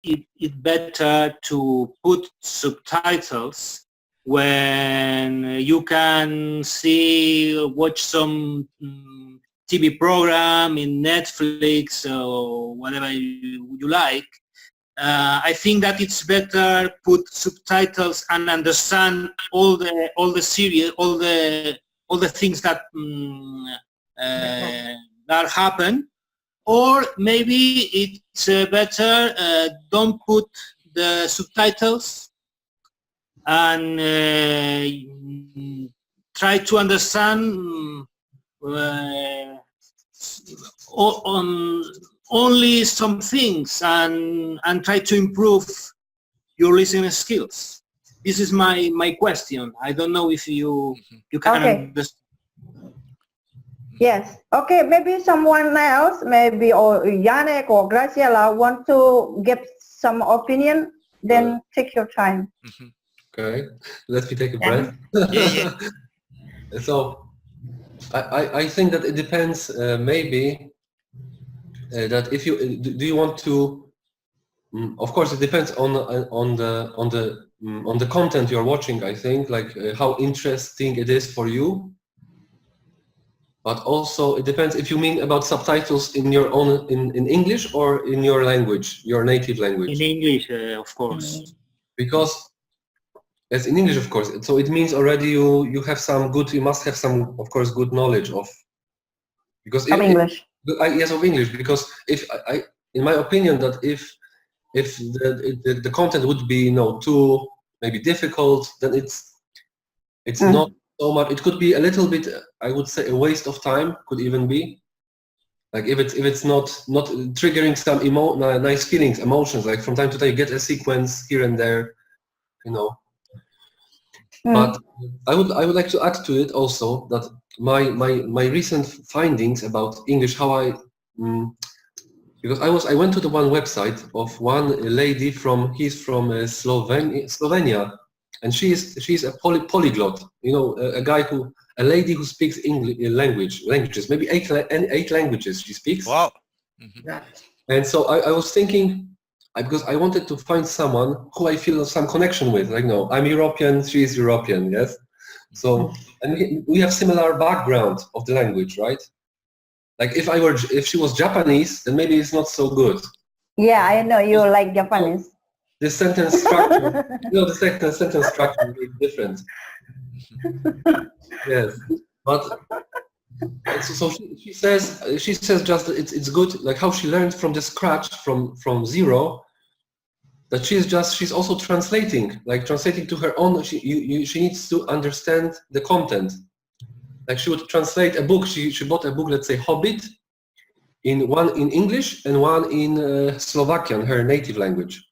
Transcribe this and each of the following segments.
it better to put subtitles when you can watch some TV program in Netflix or whatever you like. I think that it's better put subtitles and understand all the series, all the things that that happen. Or maybe it's better don't put the subtitles and try to understand only some things and try to improve your listening skills. This is my question. I don't know if you can understand. Yes. Okay. Maybe someone else, maybe or Yannick or Graciela want to give some opinion. Then take your time. Okay. Let me take a breath. So I think that it depends. Maybe that if you do you want to. Of course, it depends on the content you're watching. I think like how interesting it is for you. But also it depends if you mean about subtitles in your own in English or in your language, your native language. In English, of course. Because as in English, of course. So it means already you have some good. You must have some, of course, good knowledge of. Because of English. Yes, of English. Because if I in my opinion, that if the content would be too maybe difficult, then it's not so much. It could be a little bit, I would say, a waste of time. Could even be like if it's not triggering some nice feelings, emotions. Like from time to time, you get a sequence here and there, But I would like to add to it also that my recent findings about English, how because I went to the one website of one lady he's from Slovenia, and she's a polyglot, a lady who speaks English languages, maybe eight languages she speaks. Wow. And so I was thinking, because I wanted to find someone who I feel some connection with. Like, no, I'm European, she is European, yes. So, and we have similar background of the language, right? Like if she was Japanese, then maybe it's not so good. Yeah, I know you like Japanese. The sentence structure, the sentence structure is different. Yes, but so she says just that it's good, like how she learned from the scratch, from zero. That she's also translating to her own. She needs to understand the content. Like she would translate a book. She bought a book, let's say Hobbit, one in English and one in Slovakian, her native language.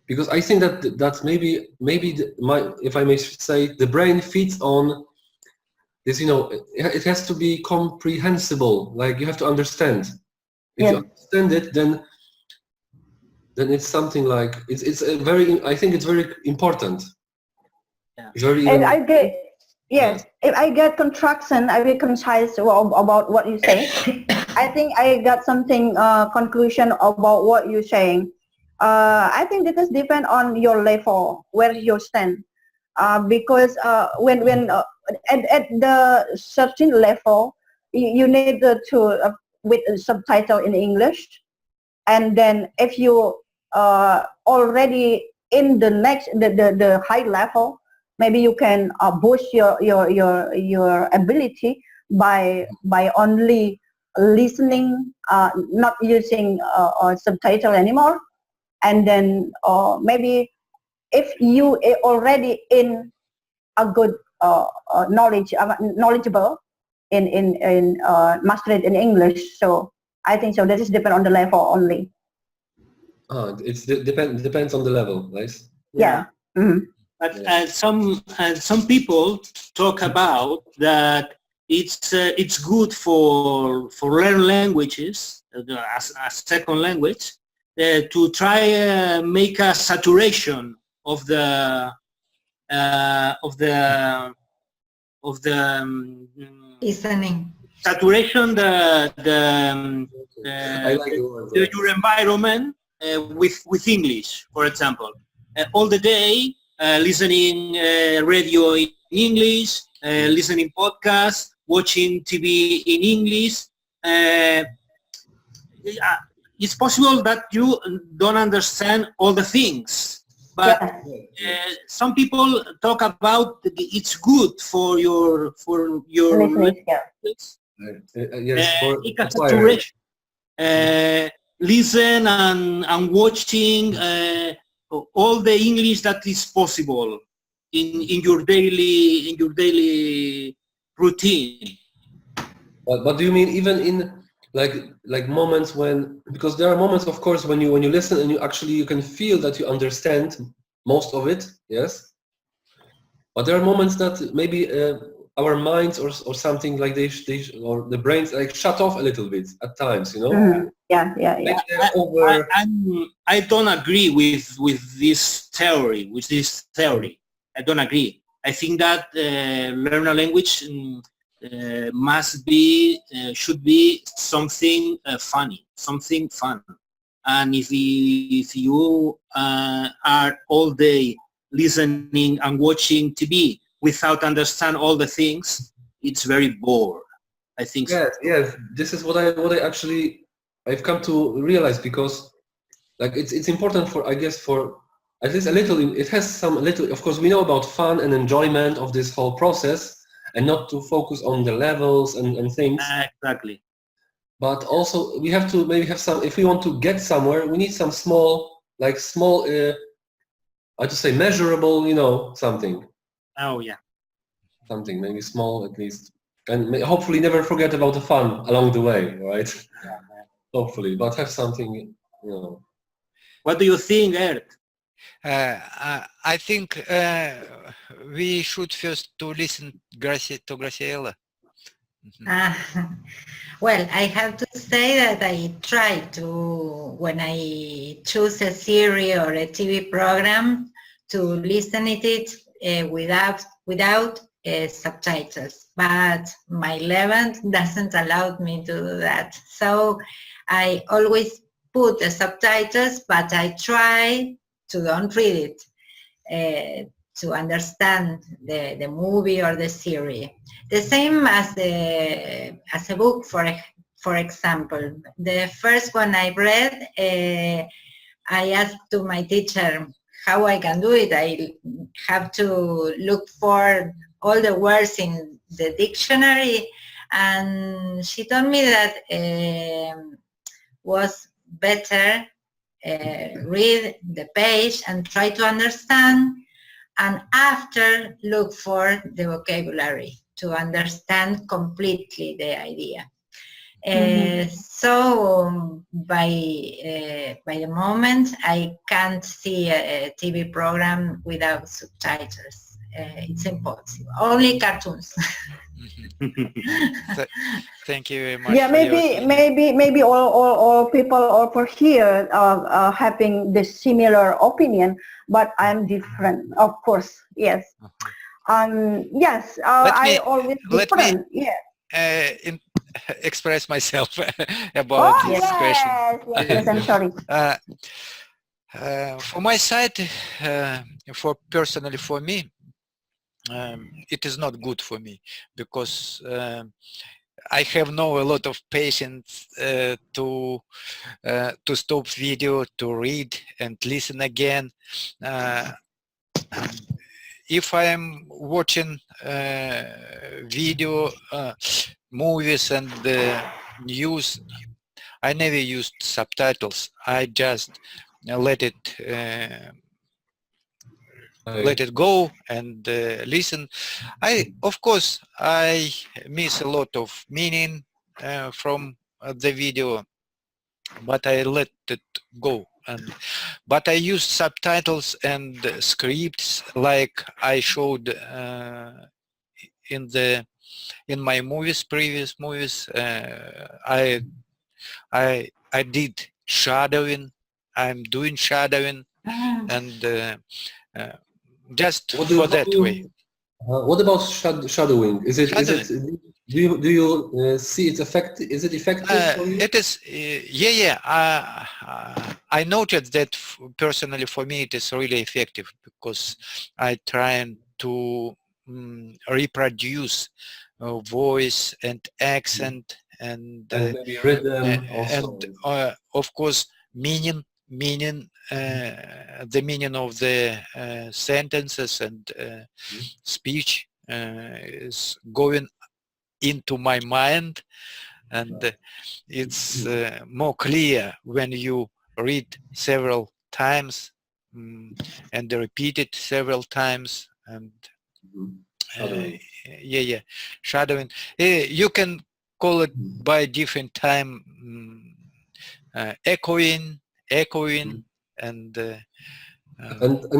Because I think that maybe if I may say, the brain feeds on this. It has to be comprehensible. Like you have to understand. If you understand it, then it's something like it's a very. I think it's very important. Yeah. And I get if I get contraction, I will concise about what you say. I think I got something conclusion about what you're saying. I think this depends on your level where you stand. Because when at the certain level, you need to with a subtitle in English, and then if you already in the high level, maybe you can boost your ability by only listening, not using subtitle anymore, and then maybe if you already in a good knowledgeable in mastered in English, so I think so. That is depend on the level only. Depends on the level, right? Yeah. Mm-hmm. But some people talk about that it's good for learn languages as a second language to try make a saturation of the listening. Saturation I like your environment with English, for example. All the day listening radio in English, listening podcasts, watching TV in English. It's possible that you don't understand all the things, but some people talk about it's good for your listen and watching all the English that is possible in your daily routine. But do you mean even in like moments when, because there are moments, of course, when you listen and you can feel that you understand most of it, yes. But there are moments that maybe our minds or something like they or the brains like shut off a little bit at times, you know. Mm-hmm. Yeah. I don't agree with this theory. I don't agree. I think that learn a language should be something funny, something fun. And if you are all day listening and watching TV without understand all the things, it's very bored. I think so. Yes. This is what I actually I've come to realize, because like it's important for, I guess, for at least a little. It has some little. Of course, we know about fun and enjoyment of this whole process, and not to focus on the levels and things. Exactly. But also we have to maybe have some, if we want to get somewhere, we need some small, I just say measurable, something. Oh yeah. Something maybe small at least. And hopefully never forget about the fun along the way, right? Yeah. Hopefully, but have something, What do you think, Ert? I think we should first to listen to Graciela. Well, I have to say that I try to, when I choose a series or a TV program, to listen it without subtitles, but my level doesn't allow me to do that. So I always put the subtitles, but I try to don't read it, to understand the movie or the series. The same as a book, for example. The first one I read, I asked to my teacher how I can do it. I have to look for all the words in the dictionary, and she told me that was better read the page and try to understand, and after look for the vocabulary to understand completely the idea. So by the moment I can't see a TV program without subtitles. It's impossible. Only cartoons. Thank you very much. Yeah, maybe all people over here are having this similar opinion, but I'm different, of course. Yes. Yes, I always different. Yeah. Express myself about this question. Yes, I'm sorry. For my side, personally for me, it is not good for me, because I have a lot of patience to stop video, to read and listen again. If I am watching video, movies and news, I never used subtitles. I just let it go and listen. Of course, I miss a lot of meaning from the video, but I let it go. But I use subtitles and scripts like I showed in my previous movies. I did shadowing. I'm doing shadowing, and just for that way. What about shadowing? Is it Do you see its effect? Is it effective for you? It is, I noted that personally for me it is really effective because I try to reproduce voice and accent and maybe rhythm also. and of course meaning the meaning of the sentences and speech is going into my mind, and it's more clear when you read several times and repeat it several times, and shadowing. You can call it by different time, echoing, and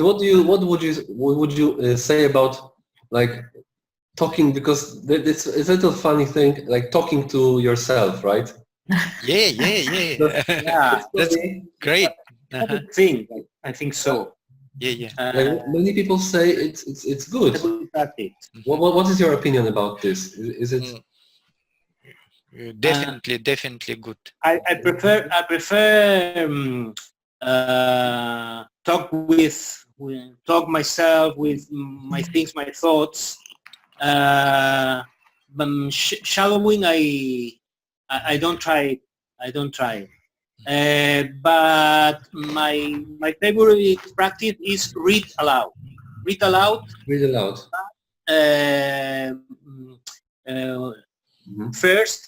what would you say about like talking, because it's a little funny thing, like talking to yourself, right? Yeah, That's great. Thing, I think so. Like many people say it's good. What is your opinion about this? Is it definitely good? I prefer talk myself with my things, my thoughts. Shadowing, I don't try. But my favorite practice is read aloud. Read aloud. First,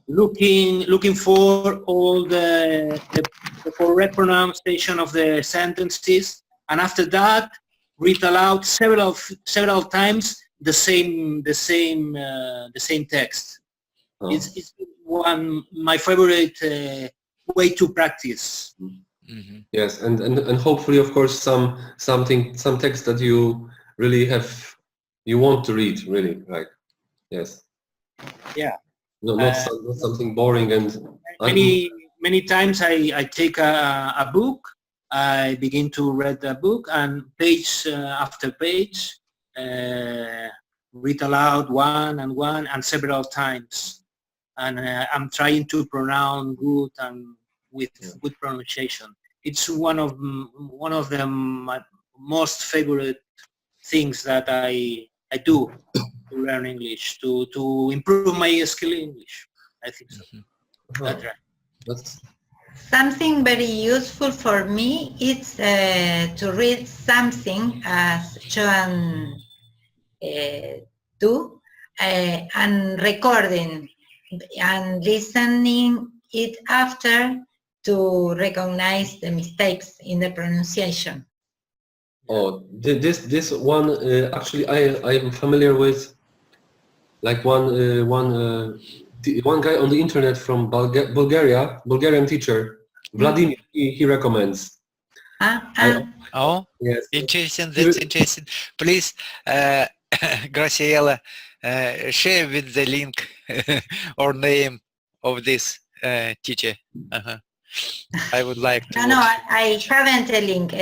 looking for all the correct pronunciation of the sentences, and after that, read aloud several times the same text. It's my favorite way to practice. Yes, and hopefully, of course, some text that you really you want to read, really, right? Yes. Yeah. Not something boring and. Many times I take a book, I begin to read a book, and page after page, read aloud one and several times, and I'm trying to pronounce good and with good pronunciation. It's one of my most favorite things that I do to learn English, to improve my skill in English. I think so. That's right. Something very useful for me is to read something as Joan do, and recording and listening it after to recognize the mistakes in the pronunciation. Oh, this one actually I am familiar with, like one guy on the internet from Bulgarian teacher, Vladimir. He recommends. Oh, yes. Interesting. That's interesting. Please, Graciela, share with the link or name of this teacher. I would like to. No, I haven't a link.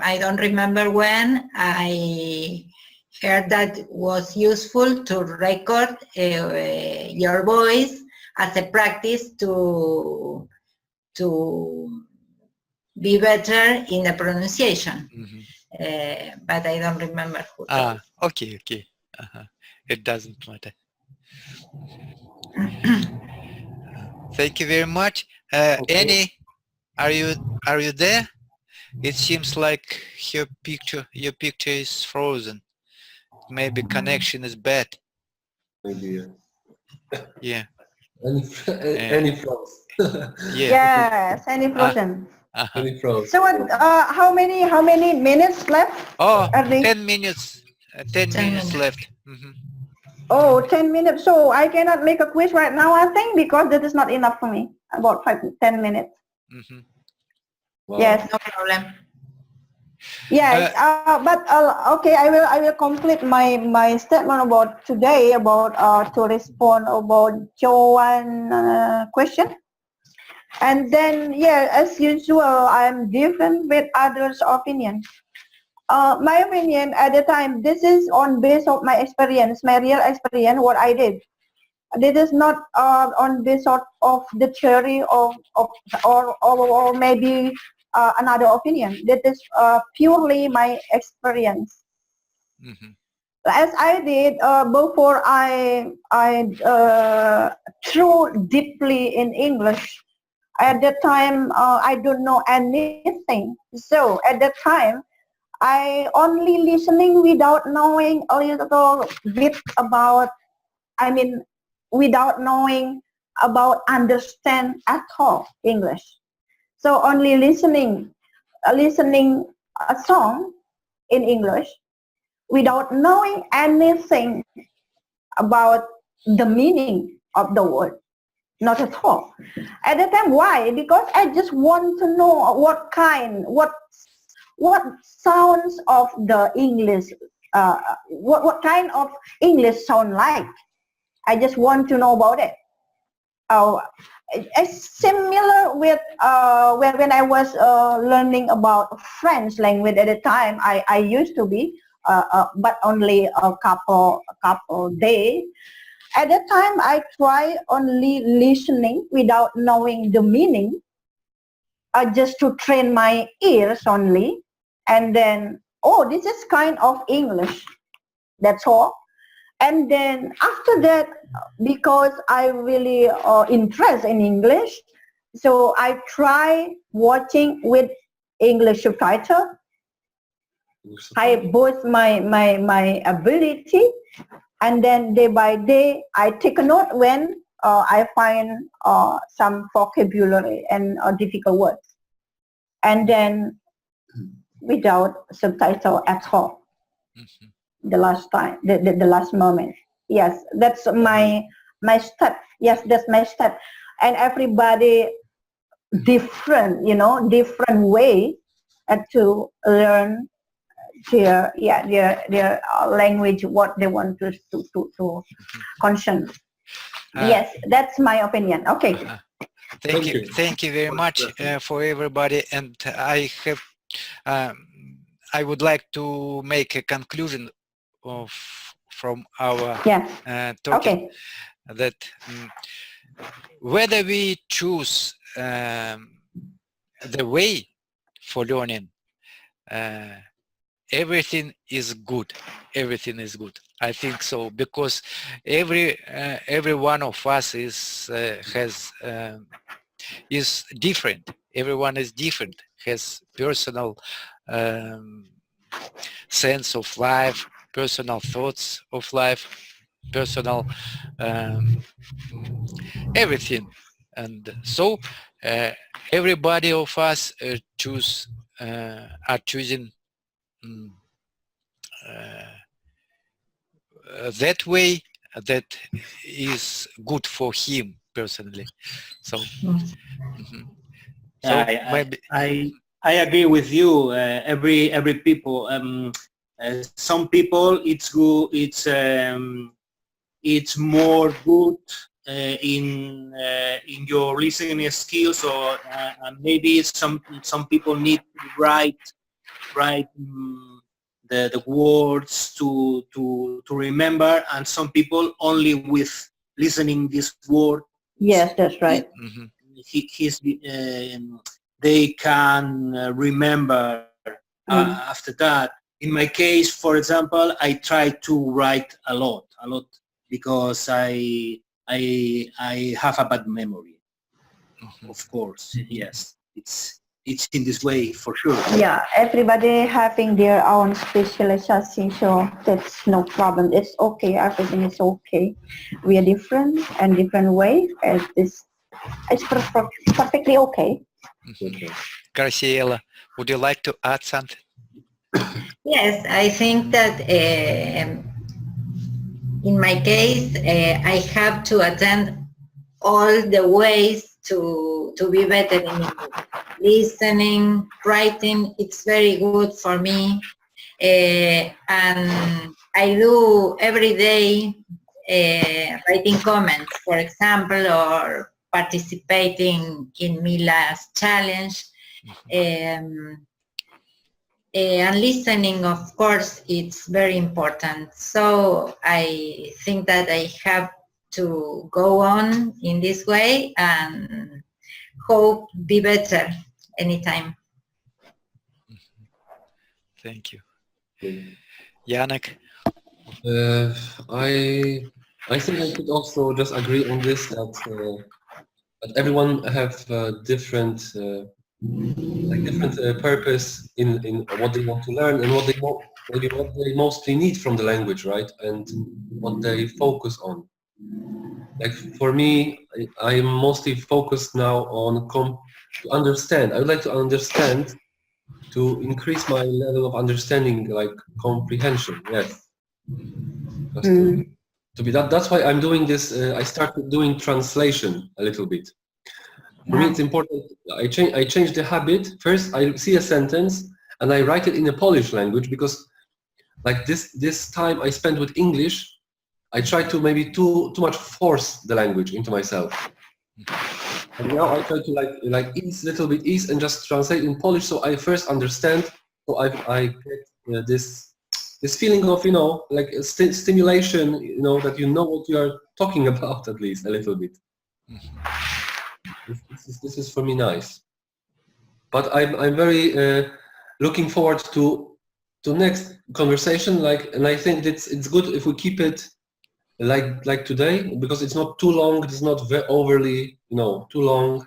I don't remember when I heard that was useful to record your voice as a practice to be better in the pronunciation. But I don't remember who. Okay. It doesn't matter. Thank you very much. Annie, are you there? It seems like your picture is frozen. Maybe connection is bad. Maybe. Yeah. Any froze. Yes, any frozen. Any froze. So what? How many minutes left? Oh, 10 minutes. 10 minutes left. Oh, 10 minutes. So I cannot make a quiz right now, I think, because that is not enough for me. About 10 minutes. Wow. Yes. No problem. Yes, but okay, I will complete my statement about today about to respond about Joan's question, and then as usual, I'm different with others' opinion. my opinion at the time, this is on base of my experience, my real experience, what I did. This is not on this sort of the theory or maybe another opinion. This is purely my experience. Mhm. As I did before I threw deeply in English. At that time, I don't know anything. So at that time, I only listening without knowing a little bit about, I mean, without knowing about understand at all English. So only listening a song in English without knowing anything about the meaning of the word. Not at all. At the time, why? Because I just want to know what sounds of the English, what kind of English sound like. I just want to know about it. It's similar with when I was learning about French language at the time. I used to be, but only a couple days. At that time, I try only listening without knowing the meaning, just to train my ears only, and then, oh, this is kind of English. That's all. And then after that, because I really interest in English, so I try watching with English subtitle. I boost my ability, and then day by day I take a note when I find some vocabulary and difficult words, and then without subtitle at all. Mhm. The last time, the last moment. Yes, that's my step. Yes, that's my step. And everybody different, different way to learn their language, what they want to concern. Yes, that's my opinion. Okay. Thank you very much for everybody, and I would like to make a conclusion from our talking. Okay. That whether we choose the way for learning, everything is good. Everything is good. I think so, because every one of us is different. Everyone is different. Has personal sense of life, personal thoughts of life, personal everything, and so everybody of us are choosing that way that is good for him personally. So, so maybe I agree with you. Every people. Some people it's good. It's more good in your listening skills, or maybe some people need to write the words to remember, and some people only with listening this word. Yes, that's right. They can remember after that. In my case, for example, I try to write a lot because I have a bad memory. Of course, yes, it's in this way for sure. Yeah, everybody having their own specialization, so that's no problem. It's okay. Everything is okay. We are different and different way. It's perfectly okay. Graciela, would you like to add something? Yes, I think that in my case, I have to attend all the ways to be better in English. Listening, writing, it's very good for me. And I do every day writing comments, for example, or participating in Mila's challenge. and listening, of course, it's very important. So I think that I have to go on in this way and hope be better anytime. Thank you. Janek? I think I could also just agree on this that everyone have different purpose in what they want to learn and what they mostly need from the language, right? And what they focus on. Like for me, I'm mostly focused now on to understand. I would like to understand to increase my level of understanding, like comprehension. Yes. Just to be that's why I'm doing this. I started doing translation a little bit. For me, it's important. I change the habit. First, I see a sentence and I write it in a Polish language because, like this time I spent with English, I try to maybe too much force the language into myself. And now I try to like ease little bit ease and just translate in Polish so I first understand. So I get this feeling of like stimulation, that you know what you are talking about at least a little bit. This is for me nice. But I'm very looking forward to next conversation. And I think it's good if we keep it like today, because it's not too long. It's not overly too long.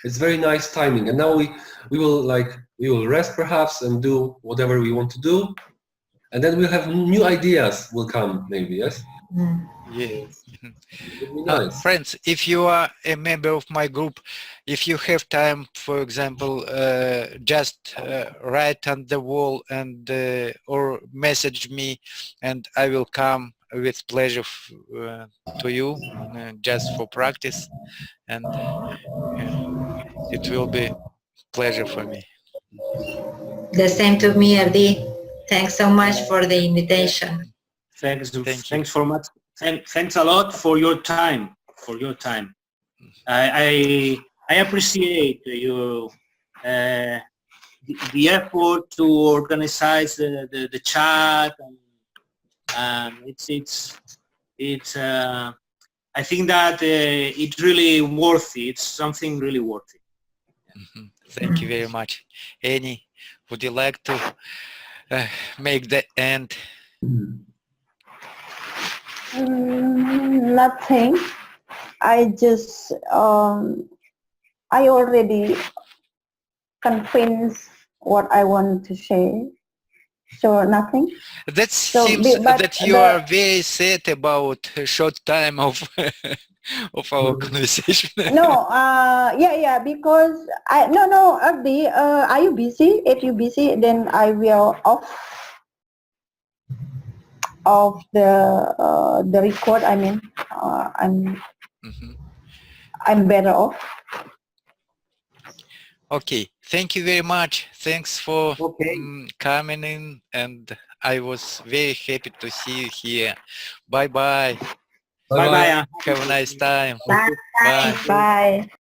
It's very nice timing. And now we will rest perhaps and do whatever we want to do, and then we'll have new ideas will come maybe. Yes. Yes. Nice. Friends, if you are a member of my group, if you have time, for example, just write on the wall and or message me, and I will come with pleasure to you just for practice, and it will be pleasure for me. The same to me, Erdi. Thanks so much for the invitation. Thanks for much. Thanks a lot for your time. I appreciate you the effort to organize the chat, and it's I think that it's really worth it. It's something really worth it. Thank you very much. Annie, would you like to make the end? Nothing. I just I already convinced what I want to say, so nothing. That seems that you are very sad about a short time of of our conversation. No, yeah, because no, Erdi, are you busy? If you busy, then I will off the record. I mean, I'm better off. Okay, thank you very much. Thanks for coming in, and I was very happy to see you here. Bye bye. Bye bye. Have a nice time. Bye. Bye. Bye.